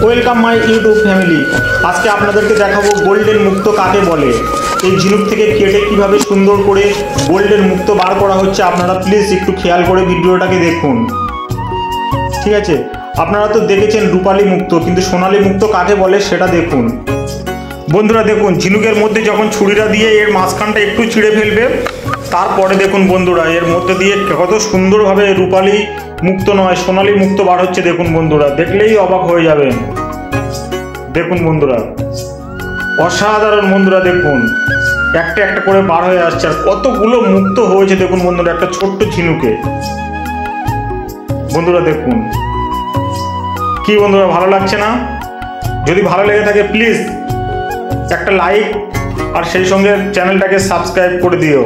Welcome my YouTube family. আজকে আপনাদেরকে দেখাবো গোল্ডেন মুক্তো কাকে বলে। এই ঝিনুক থেকে কেটে কিভাবে সুন্দর করে গোল্ডেন মুক্তো বার করা হচ্ছে, আপনারা প্লিজ একটু খেয়াল করে ভিডিওটাকে দেখুন। ঠিক আছে, আপনারা তো দেখেছেন রূপালী মুক্তো, কিন্তু সোনালী মুক্তো কাকে বলে সেটা দেখুন। বন্ধুরা দেখুন, ঝিনুকের মধ্যে যখন ছুরিটা দিয়ে এর মাঝখানটা একটু ছিঁড়ে ফেলবে, তারপরে দেখুন বন্ধুরা এর মধ্যে দিয়ে কত সুন্দরভাবে রূপালী মুক্তো নয় সোনালী মুক্তো বার হচ্ছে। দেখুন বন্ধুরা, দেখলেই অবাক হয়ে যাবেন। দেখুন বন্ধুরা, অসাধারণ বন্ধুরা, দেখুন একটা একটা করে বার হয়ে আসছে আর কতগুলো মুক্তো হয়েছে দেখুন বন্ধুরা একটা ছোট্ট ঝিনুকে। বন্ধুরা দেখুন, কি বন্ধুরা ভালো লাগছে না? যদি ভালো লেগে থাকে প্লিজ একটা লাইক আর সেই সঙ্গে চ্যানেলটাকে সাবস্ক্রাইব করে দিও।